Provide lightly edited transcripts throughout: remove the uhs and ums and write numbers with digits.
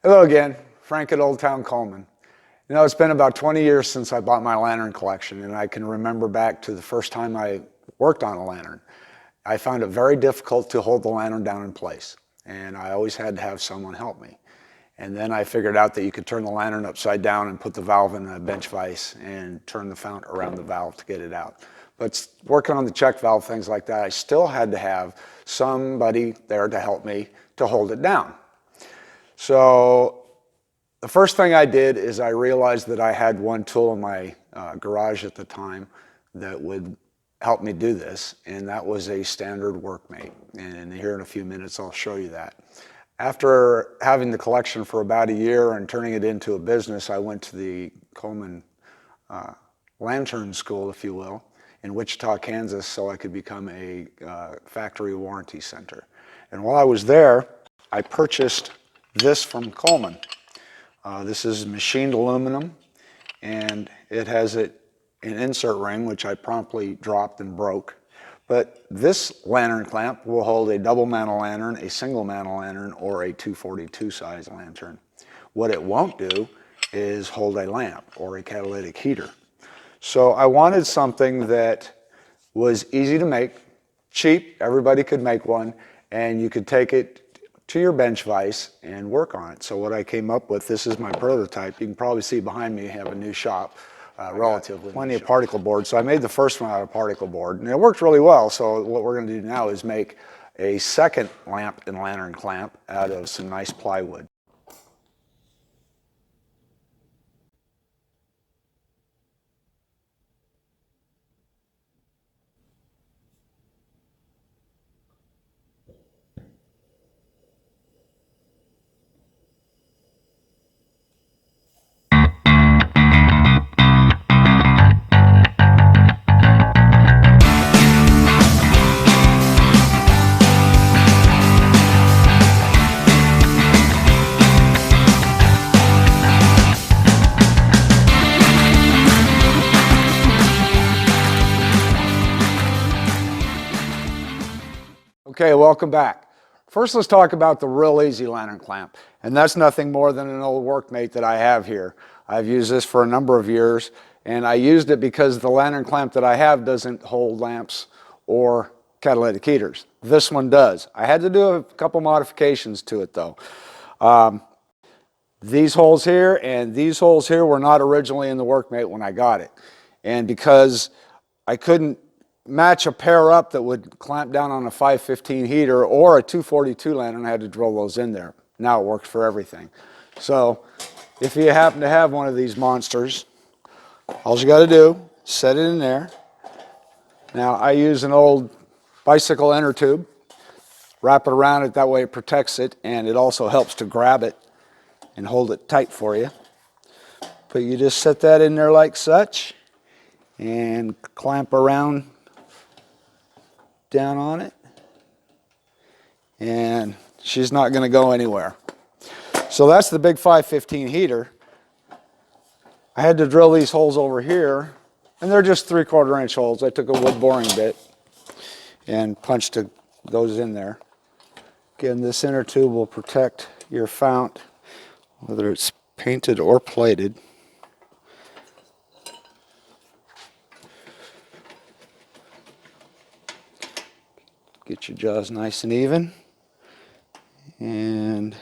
Hello again, Frank at Old Town Coleman. You know, it's been about 20 years since I bought my lantern collection, and I can remember back to the first time I worked on a lantern. I found it very difficult to hold the lantern down in place, and I always had to have someone help me. And then I figured out that you could turn the lantern upside down and put the valve in a bench vise and turn the fount around the valve to get it out. But working on the check valve, things like that, I still had to have somebody there to help me to hold it down. So the first thing I did is I realized that I had one tool in my garage at the time that would help me do this, and that was a standard Workmate. And here in a few minutes I'll show you that. After having the collection for about a year and turning it into a business, I went to the Coleman Lantern School, if you will, in Wichita, Kansas, so I could become a factory warranty center. And while I was there, I purchased this from Coleman. This is machined aluminum, and it has an insert ring, which I promptly dropped and broke. But this lantern clamp will hold a double mantle lantern, a single mantle lantern, or a 242 size lantern. What it won't do is hold a lamp or a catalytic heater. So I wanted something that was easy to make, cheap, everybody could make one, and you could take it to your bench vise and work on it. So what I came up with, this is my prototype. You can probably see behind me I have a new shop, relatively plenty of particle board. So I made the first one out of particle board, and it worked really well. So what we're going to do now is make a second lamp and lantern clamp out of some nice plywood. Okay, welcome back. First, let's talk about the real easy lantern clamp. And that's nothing more than an old Workmate that I have here. I've used this for a number of years, and I used it because the lantern clamp that I have doesn't hold lamps or catalytic heaters. This one does. I had to do a couple modifications to it though. These holes here and these holes here were not originally in the Workmate when I got it. And because I couldn't match a pair up that would clamp down on a 515 heater or a 242 lantern, I had to drill those in there. Now it works for everything. So if you happen to have one of these monsters, all you got to do, set it in there. Now I use an old bicycle inner tube, wrap it around it, that way it protects it, and it also helps to grab it and hold it tight for you. But you just set that in there like such and clamp around down on it, and she's not going to go anywhere. So that's the big 515 heater. I had to drill these holes over here, and they're just 3/4 inch holes. I took a wood boring bit and punched those in there. Again, this inner tube will protect your fount, whether it's painted or plated. Get your jaws nice and even, and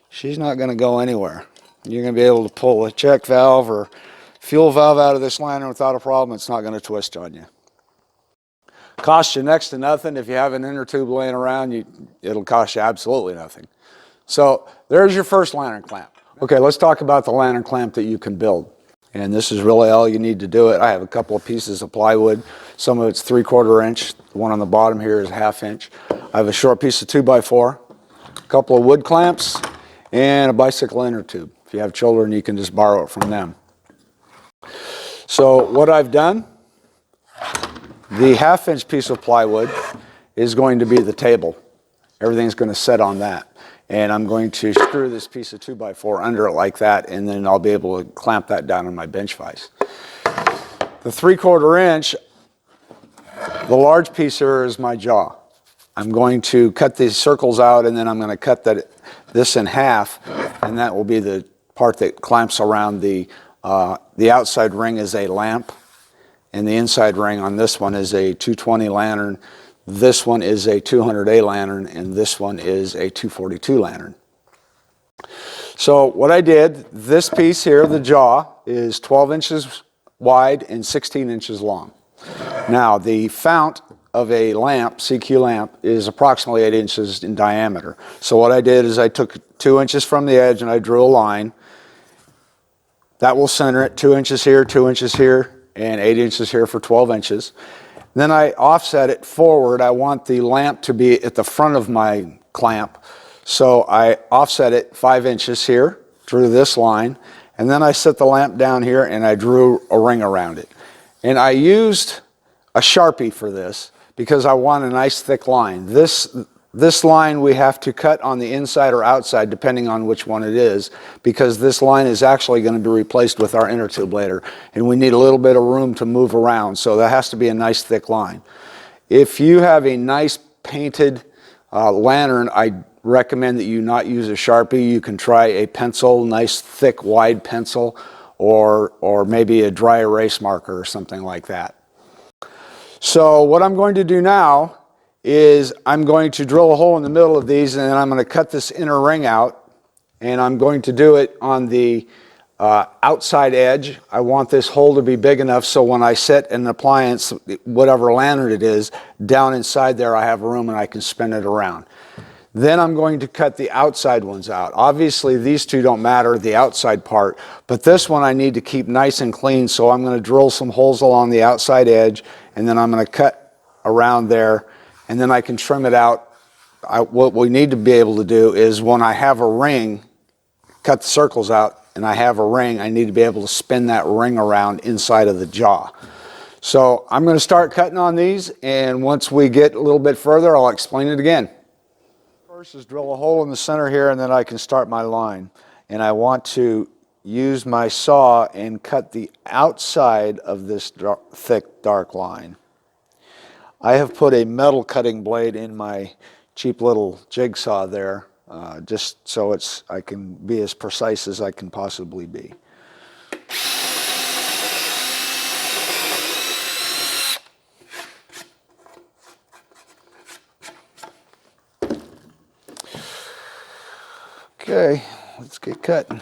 she's not going to go anywhere. You're going to be able to pull a check valve or fuel valve out of this lantern without a problem. It's not going to twist on you. Costs you next to nothing. If you have an inner tube laying around, it'll cost you absolutely nothing. So there's your first lantern clamp. Okay, let's talk about the lantern clamp that you can build. And this is really all you need to do it. I have a couple of pieces of plywood. Some of it's 3/4 inch. The one on the bottom here is 1/2 inch. I have a short piece of 2x4, a couple of wood clamps, and a bicycle inner tube. If you have children, you can just borrow it from them. So what I've done, the 1/2 inch piece of plywood is going to be the table. Everything's going to set on that. And I'm going to screw this piece of 2x4 under it like that, and then I'll be able to clamp that down on my bench vise. The 3/4 inch, the large piece here is my jaw. I'm going to cut these circles out, and then I'm going to cut this in half, and that will be the part that clamps around the outside ring is a lamp, and the inside ring on this one is a 220 lantern. This one is a 200A lantern, and this one is a 242 lantern. So what I did, this piece here, the jaw, is 12 inches wide and 16 inches long. Now, the fount of a lamp, CQ lamp, is approximately 8 inches in diameter. So what I did is I took 2 inches from the edge and I drew a line. That will center it, 2 inches here, 2 inches here, and 8 inches here for 12 inches. Then I offset it forward. I want the lamp to be at the front of my clamp. So I offset it 5 inches here, drew this line, and then I set the lamp down here and I drew a ring around it. And I used a Sharpie for this because I want a nice thick line. This line we have to cut on the inside or outside depending on which one it is, because this line is actually going to be replaced with our inner tube later, and we need a little bit of room to move around, so that has to be a nice thick line. If you have a nice painted lantern, I recommend that you not use a Sharpie. You can try a pencil, nice thick wide pencil, or maybe a dry erase marker or something like that. So what I'm going to do now is I'm going to drill a hole in the middle of these, and then I'm going to cut this inner ring out, and I'm going to do it on the outside edge. I want this hole to be big enough so when I set an appliance, whatever lantern it is, down inside there I have room and I can spin it around. Then I'm going to cut the outside ones out. Obviously these two don't matter, the outside part, but this one I need to keep nice and clean, so I'm going to drill some holes along the outside edge, and then I'm going to cut around there, and then I can trim it out. What we need to be able to do is when I have a ring, cut the circles out, and I have a ring, I need to be able to spin that ring around inside of the jaw. So I'm going to start cutting on these, and once we get a little bit further, I'll explain it again. First is drill a hole in the center here, and then I can start my line. And I want to use my saw and cut the outside of this thick dark line. I have put a metal cutting blade in my cheap little jigsaw there, just so I can be as precise as I can possibly be. Okay, let's get cutting.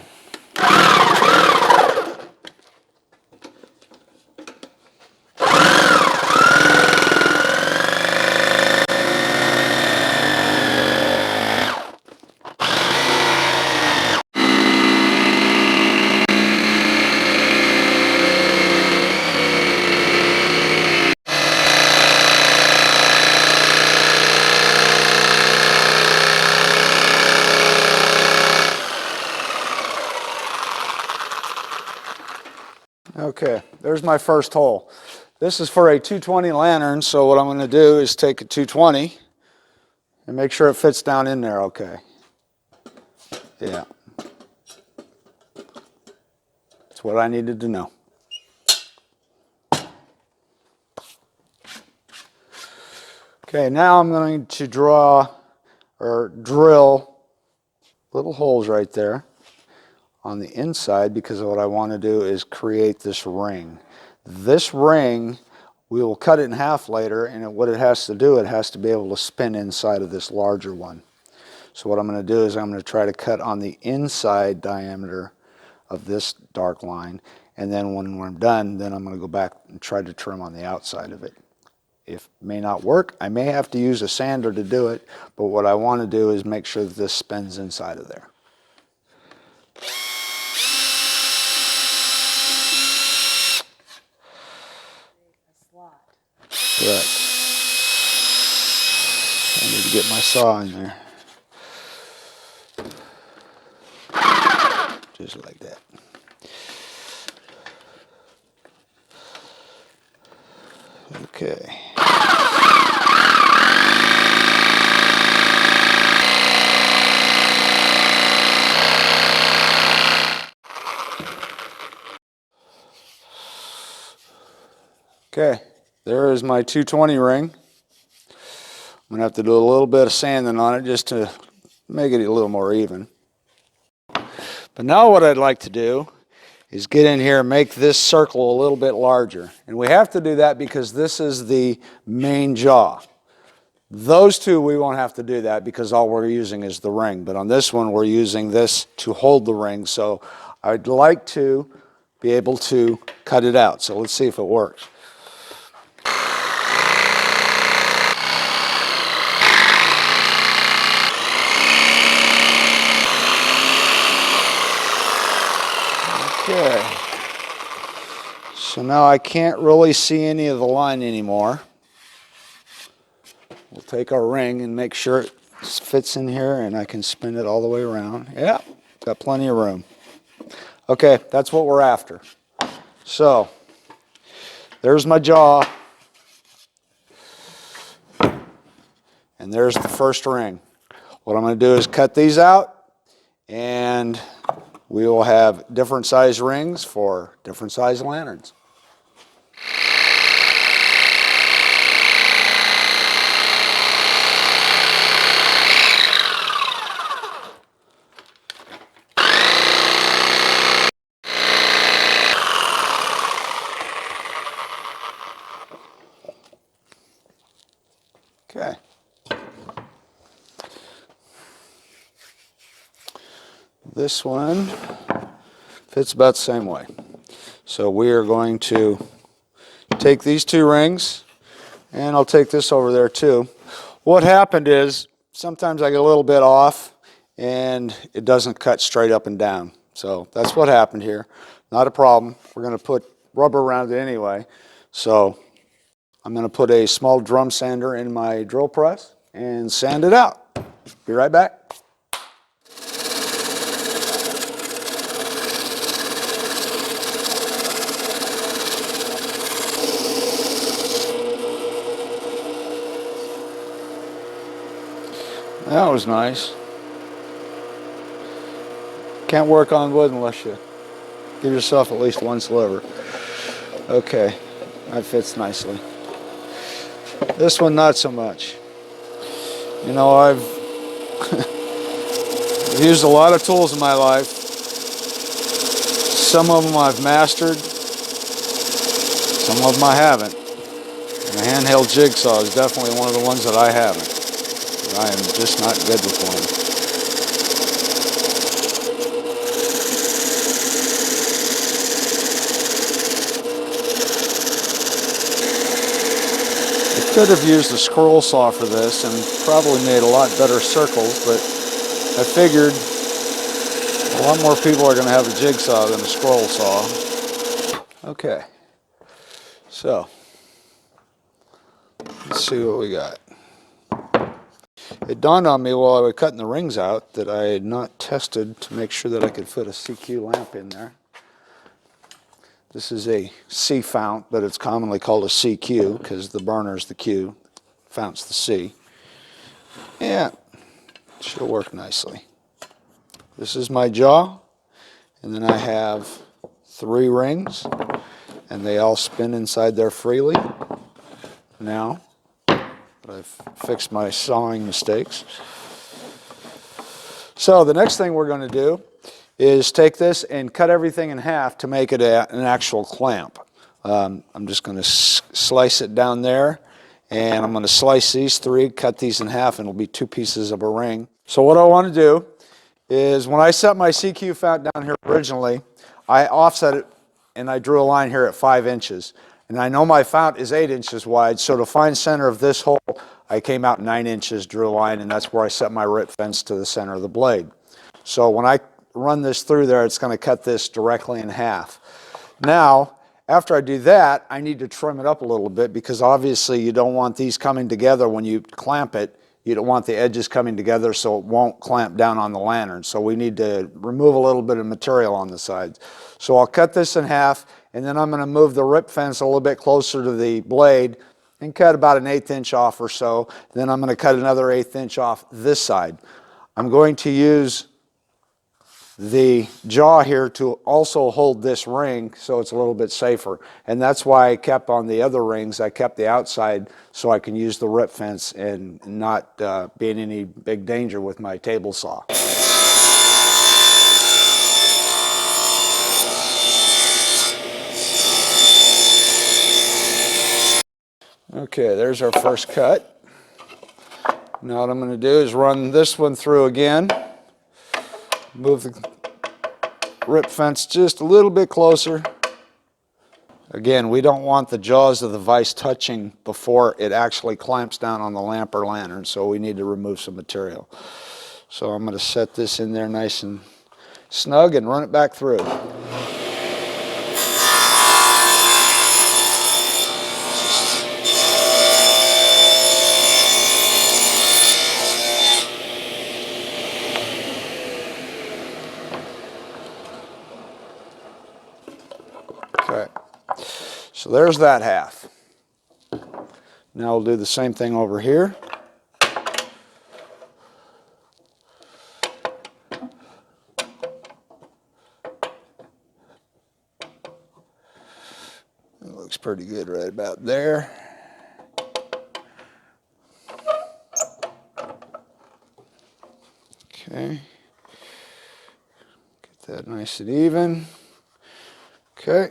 Okay, there's my first hole. This is for a 220 lantern, so what I'm going to do is take a 220 and make sure it fits down in there okay. Yeah. That's what I needed to know. Okay, now I'm going to draw or drill little holes right there on the inside, because what I want to do is create this ring. This ring, we will cut it in half later, and what it has to do, it has to be able to spin inside of this larger one. So what I'm going to do is I'm going to try to cut on the inside diameter of this dark line, and then when I'm done, then I'm going to go back and try to trim on the outside of it. If it may not work, I may have to use a sander to do it, but what I want to do is make sure that this spins inside of there. Correct. I need to get my saw in there. Just like that. Okay. Okay, there is my 220 ring. I'm going to have to do a little bit of sanding on it just to make it a little more even. But now what I'd like to do is get in here and make this circle a little bit larger. And we have to do that because this is the main jaw. Those two we won't have to do that because all we're using is the ring. But on this one we're using this to hold the ring. So I'd like to be able to cut it out. So let's see if it works. Okay. So now I can't really see any of the line anymore. We'll take our ring and make sure it fits in here and I can spin it all the way around. Yeah, got plenty of room. Okay, that's what we're after. So, there's my jaw. And there's the first ring. What I'm going to do is cut these out and we will have different size rings for different size lanterns. Okay. This one fits about the same way. So we are going to take these two rings, and I'll take this over there too. What happened is sometimes I get a little bit off and it doesn't cut straight up and down. So that's what happened here. Not a problem. We're going to put rubber around it anyway. So I'm going to put a small drum sander in my drill press and sand it out. Be right back. That was nice. Can't work on wood unless you give yourself at least one sliver. Okay, that fits nicely. This one, not so much. You know, I've used a lot of tools in my life. Some of them I've mastered, some of them I haven't. And a handheld jigsaw is definitely one of the ones that I haven't. I am just not good with one. I could have used a scroll saw for this and probably made a lot better circles, but I figured a lot more people are going to have a jigsaw than a scroll saw. Okay, so let's see what we got. It dawned on me while I was cutting the rings out that I had not tested to make sure that I could fit a CQ lamp in there. This is a C fount, but it's commonly called a CQ because the burner is the Q, fount's the C. Yeah, it should work nicely. This is my jaw, and then I have 3 rings, and they all spin inside there freely. Now, I've fixed my sawing mistakes. So the next thing we're going to do is take this and cut everything in half to make it an actual clamp. I'm just going to slice it down there, and I'm going to slice these 3, cut these in half, and it'll be 2 pieces of a ring. So what I want to do is when I set my CQ fount down here originally, I offset it and I drew a line here at 5 inches. And I know my fount is 8 inches wide, so to find center of this hole, I came out 9 inches, drew a line, and that's where I set my rip fence to the center of the blade. So when I run this through there, it's going to cut this directly in half. Now, after I do that, I need to trim it up a little bit because obviously you don't want these coming together when you clamp it. You don't want the edges coming together so it won't clamp down on the lantern. So we need to remove a little bit of material on the sides. So I'll cut this in half, and then I'm going to move the rip fence a little bit closer to the blade and cut about an 1/8 inch off or so. Then I'm going to cut another 1/8 inch off this side. I'm going to use the jaw here to also hold this ring so it's a little bit safer. And that's why I kept on the other rings, I kept the outside so I can use the rip fence and not be in any big danger with my table saw. Okay, there's our first cut. Now what I'm going to do is run this one through again. Move the rip fence just a little bit closer. Again, we don't want the jaws of the vise touching before it actually clamps down on the lamp or lantern, so we need to remove some material. So I'm going to set this in there nice and snug and run it back through. Okay, so there's that half. Now we'll do the same thing over here. It looks pretty good right about there. Okay, get that nice and even. Okay.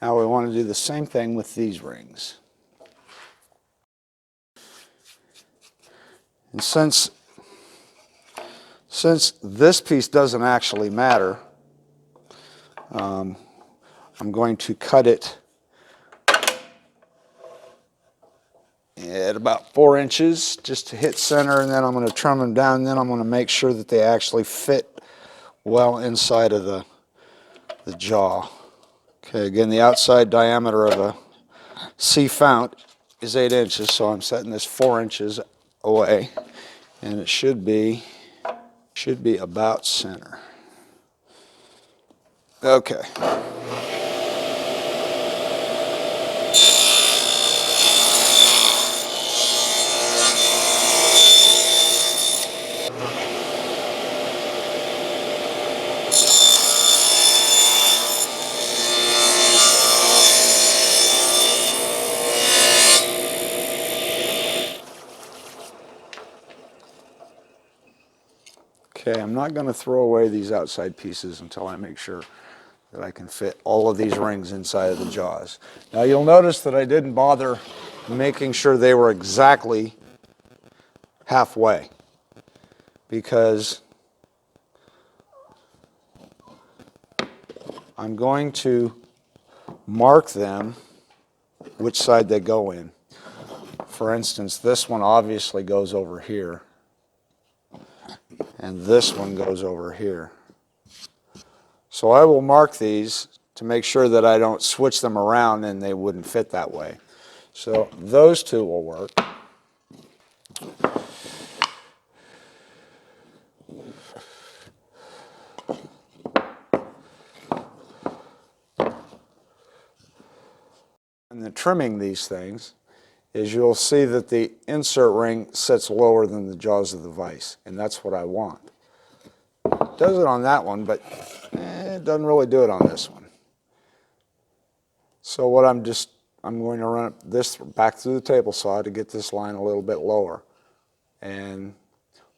Now we want to do the same thing with these rings. And since this piece doesn't actually matter, I'm going to cut it at about 4 inches just to hit center, and then I'm going to trim them down, and then I'm going to make sure that they actually fit well inside of the jaw. Okay, again, the outside diameter of a C fount is 8 inches, so I'm setting this 4 inches away, and it should be about center. Okay. Okay, I'm not going to throw away these outside pieces until I make sure that I can fit all of these rings inside of the jaws. Now you'll notice that I didn't bother making sure they were exactly halfway, because I'm going to mark them which side they go in. For instance, this one obviously goes over here, and this one goes over here. So I will mark these to make sure that I don't switch them around and they wouldn't fit that way. So those two will work. And the trimming these things is you'll see that the insert ring sits lower than the jaws of the vise, and that's what I want. It does it on that one, but it doesn't really do it on this one. So what I'm going to run this back through the table saw to get this line a little bit lower. And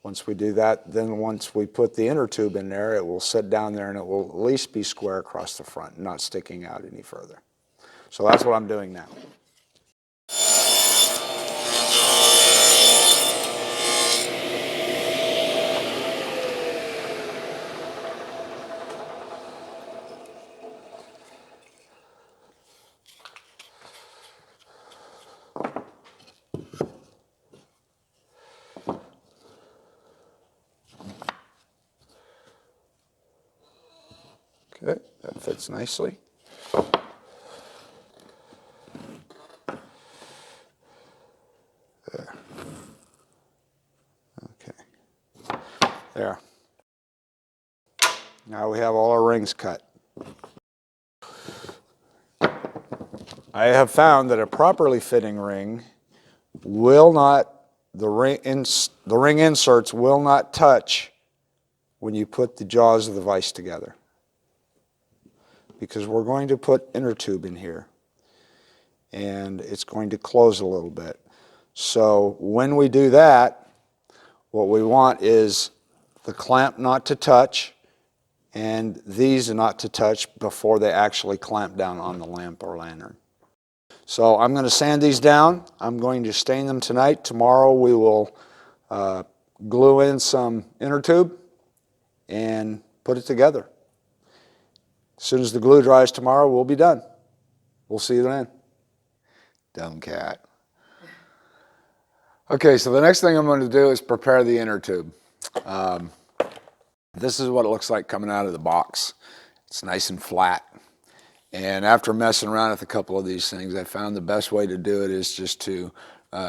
once we do that, then once we put the inner tube in there, it will sit down there and it will at least be square across the front, not sticking out any further. So that's what I'm doing now. Okay, that fits nicely. There. Okay. There. Now we have all our rings cut. I have found that a properly fitting ring will not, the ring inserts will not touch when you put the jaws of the vise together, because we're going to put inner tube in here and it's going to close a little bit. So when we do that, what we want is the clamp not to touch and these not to touch before they actually clamp down on the lamp or lantern. So I'm going to sand these down. I'm going to stain them tonight. Tomorrow we will glue in some inner tube and put it together. As soon as the glue dries tomorrow, we'll be done. We'll see you then. Dumb cat. Okay, so the next thing I'm going to do is prepare the inner tube. This is what it looks like coming out of the box. It's nice and flat. And after messing around with a couple of these things, I found the best way to do it is just to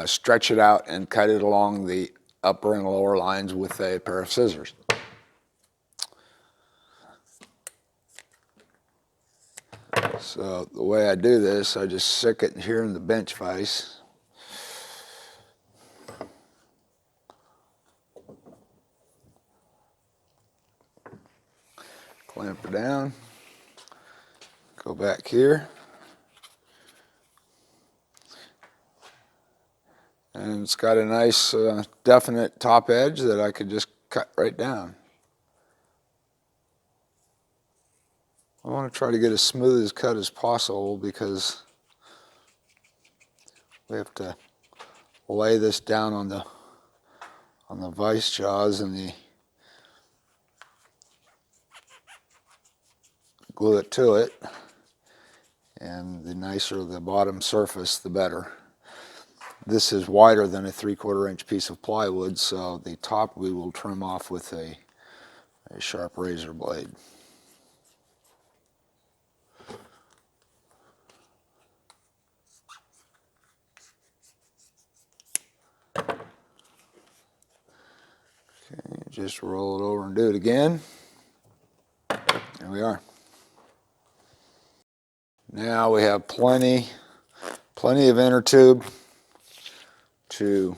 stretch it out and cut it along the upper and lower lines with a pair of scissors. So the way I do this, I just stick it here in the bench vise. Clamp her down. Go back here. And it's got a nice definite top edge that I could just cut right down. I want to try to get as smooth as cut as possible because we have to lay this down on the vise jaws and glue it to it. And the nicer the bottom surface, the better. This is wider than a 3/4 inch piece of plywood, so the top we will trim off with a sharp razor blade. Okay, just roll it over and do it again. There we are. Now we have plenty of inner tube to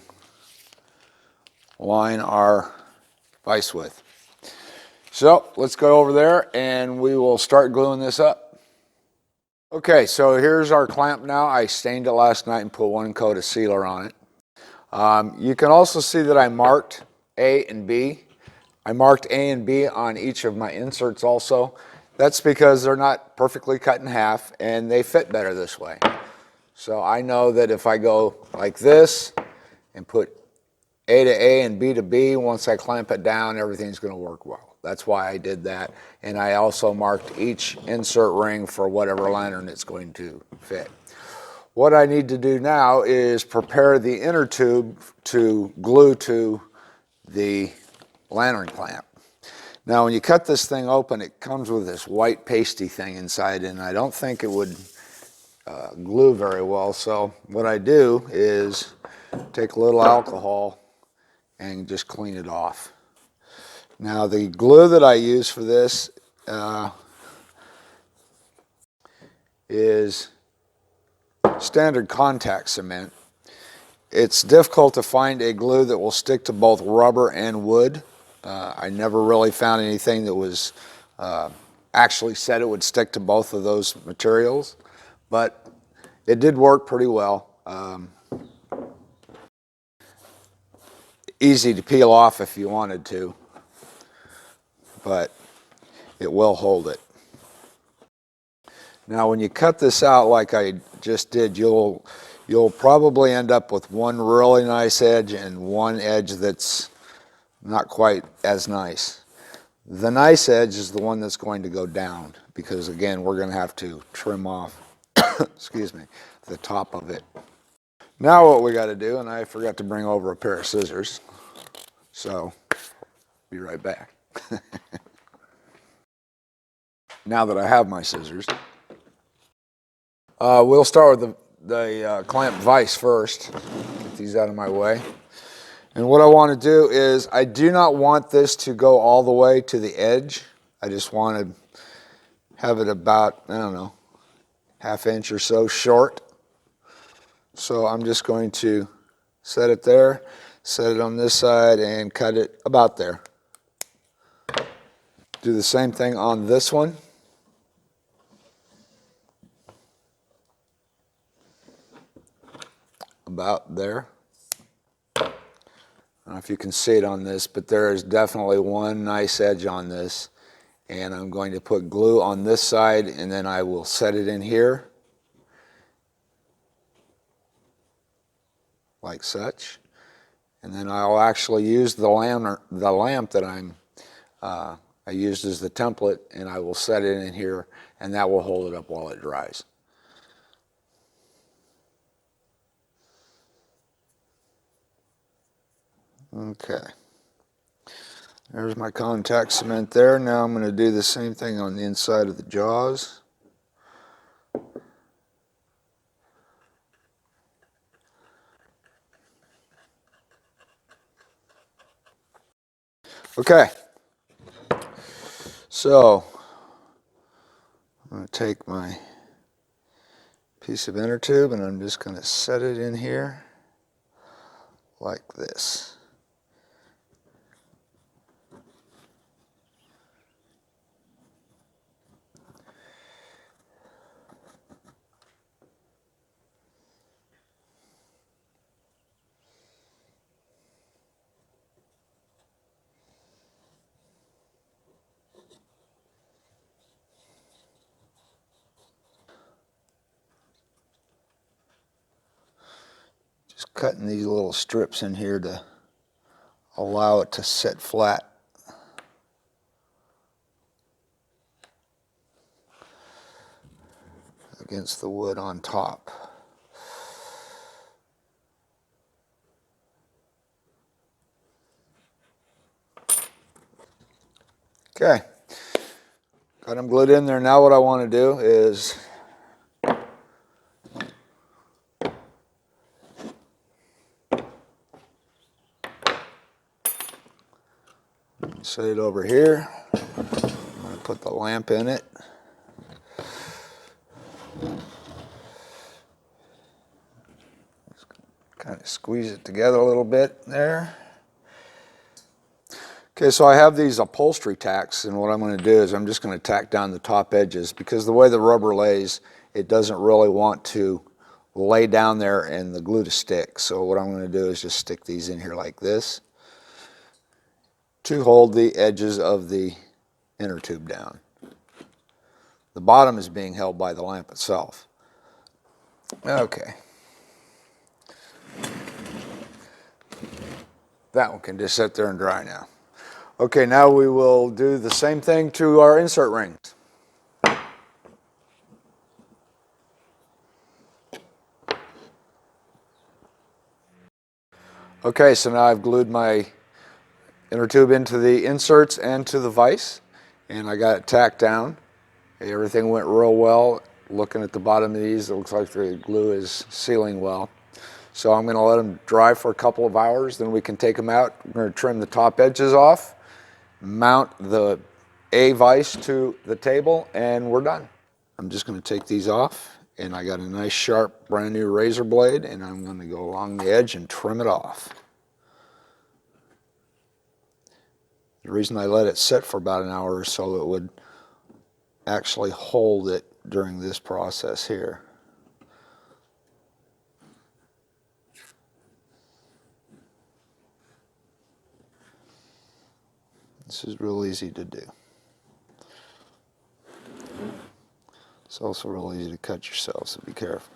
line our vise with. So let's go over there and we will start gluing this up. Okay, so here's our clamp now. I stained it last night and put one coat of sealer on it. You can also see that I marked A and B. I marked A and B on each of my inserts also. That's because they're not perfectly cut in half and they fit better this way. So I know that if I go like this and put A to A and B to B, once I clamp it down, everything's going to work well. That's why I did that. And I also marked each insert ring for whatever lantern it's going to fit. What I need to do now is prepare the inner tube to glue to the lantern clamp. Now when you cut this thing open, it comes with this white pasty thing inside, and I don't think it would glue very well. So what I do is take a little alcohol and just clean it off. Now the glue that I use for this is standard contact cement. It's difficult to find a glue that will stick to both rubber and wood. I never really found anything that was actually said it would stick to both of those materials, but it did work pretty well. Easy to peel off if you wanted to, but it will hold it. Now when you cut this out like I just did, you'll probably end up with one really nice edge and one edge that's not quite as nice. The nice edge is the one that's going to go down because again we're going to have to trim off excuse me, the top of it. Now what we got to do, and I forgot to bring over a pair of scissors, so be right back. Now that I have my scissors, we'll start with the clamp vise first. Get these out of my way. And what I want to do is, I do not want this to go all the way to the edge. I just want to have it about, I don't know, ½ inch or so short. So I'm just going to set it there, set it on this side, and cut it about there. Do the same thing on this one. About there. I don't know if you can see it on this, but there is definitely one nice edge on this. And I'm going to put glue on this side, and then I will set it in here, like such. And then I'll actually use the lamp that I used as the template, and I will set it in here, and that will hold it up while it dries. Okay. There's my contact cement there. Now I'm going to do the same thing on the inside of the jaws. Okay. So I'm going to take my piece of inner tube and I'm just going to set it in here like this. Just cutting these little strips in here to allow it to set flat. Against the wood on top. Okay, got them glued in there. Now what I want to do is set it over here. I'm going to put the lamp in it. Kind of squeeze it together a little bit there. Okay, so I have these upholstery tacks, and what I'm going to do is I'm just going to tack down the top edges, because the way the rubber lays, it doesn't really want to lay down there and the glue to stick. So what I'm going to do is just stick these in here like this to hold the edges of the inner tube down. The bottom is being held by the lamp itself. Okay. That one can just sit there and dry now. Okay, now we will do the same thing to our insert rings. Okay, so now I've glued my inner tube into the inserts and to the vise, and I got it tacked down. Everything went real well. Looking at the bottom of these, it looks like the glue is sealing well. So I'm going to let them dry for a couple of hours, then we can take them out. We're going to trim the top edges off, mount the A vise to the table, and we're done. I'm just going to take these off, and I got a nice sharp brand new razor blade, and I'm going to go along the edge and trim it off. The reason I let it sit for about an hour or so, it would actually hold it during this process here. This is real easy to do. It's also real easy to cut yourself, so be careful.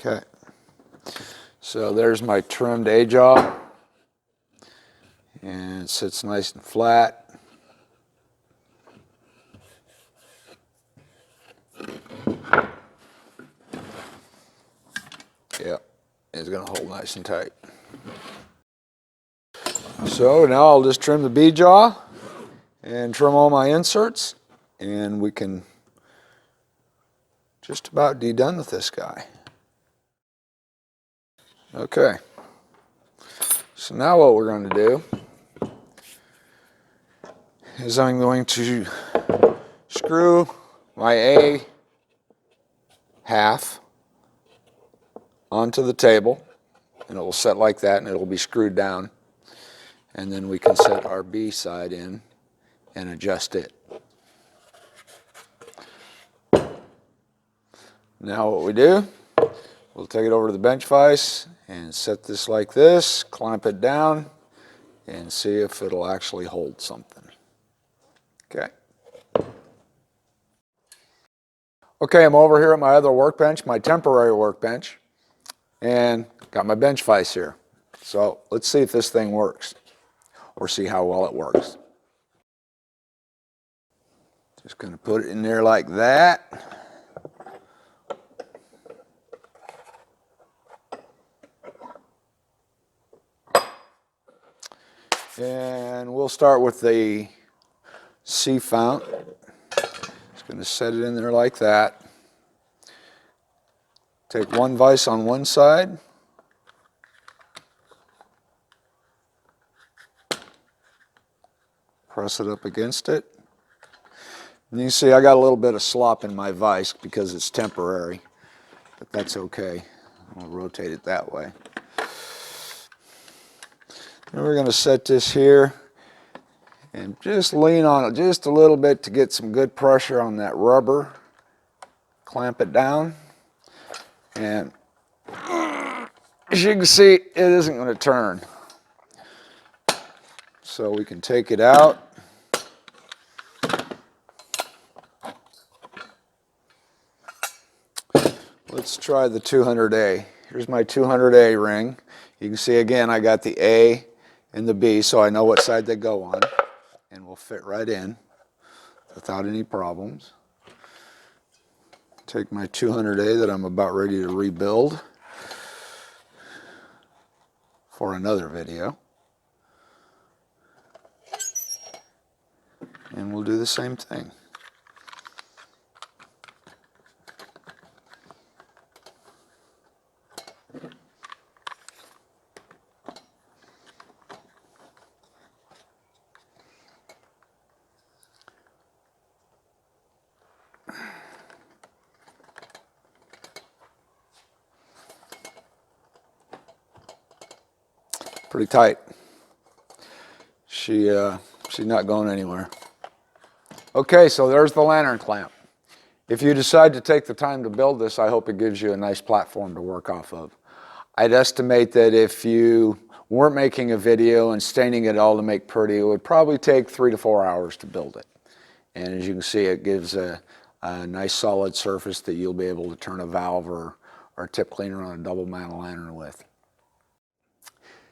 Okay, so there's my trimmed A-jaw, and it sits nice and flat. Yep, it's going to hold nice and tight. So now I'll just trim the B-jaw and trim all my inserts, and we can just about done with this guy. Okay, so now what we're going to do is I'm going to screw my A half onto the table, and it will set like that, and it will be screwed down, and then we can set our B side in and adjust it. Now what we do, we'll take it over to the bench vise and set this like this, clamp it down, and see if it'll actually hold something. Okay. Okay, I'm over here at my other workbench, my temporary workbench, and got my bench vise here. So let's see if this thing works, or see how well it works. Just going to put it in there like that. And we'll start with the C fount. Just going to set it in there like that. Take one vise on one side. Press it up against it. And you see I got a little bit of slop in my vise because it's temporary, but that's okay. I'll rotate it that way. And we're going to set this here and just lean on it just a little bit to get some good pressure on that rubber. Clamp it down. And as you can see, it isn't going to turn. So we can take it out. Let's try the 200A. Here's my 200A ring. You can see again I got the A and the B, so I know what side they go on, and will fit right in without any problems. Take my 200A that I'm about ready to rebuild for another video, and we'll do the same thing. Pretty tight. She's not going anywhere. Okay, so there's the lantern clamp. If you decide to take the time to build this, I hope it gives you a nice platform to work off of. I'd estimate that if you weren't making a video and staining it all to make pretty, it would probably take 3 to 4 hours to build it. And as you can see, it gives a nice solid surface that you'll be able to turn a valve or tip cleaner on a double mantle lantern with.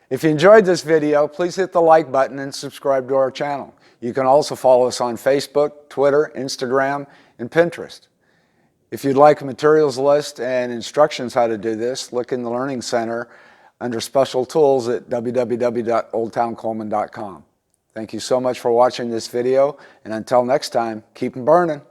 If you enjoyed this video, please hit the like button and subscribe to our channel. You can also follow us on Facebook, Twitter, Instagram, and Pinterest. If you'd like a materials list and instructions how to do this, look in the Learning Center under Special Tools at www.oldtowncoleman.com. Thank you so much for watching this video, and until next time, keep 'em burning.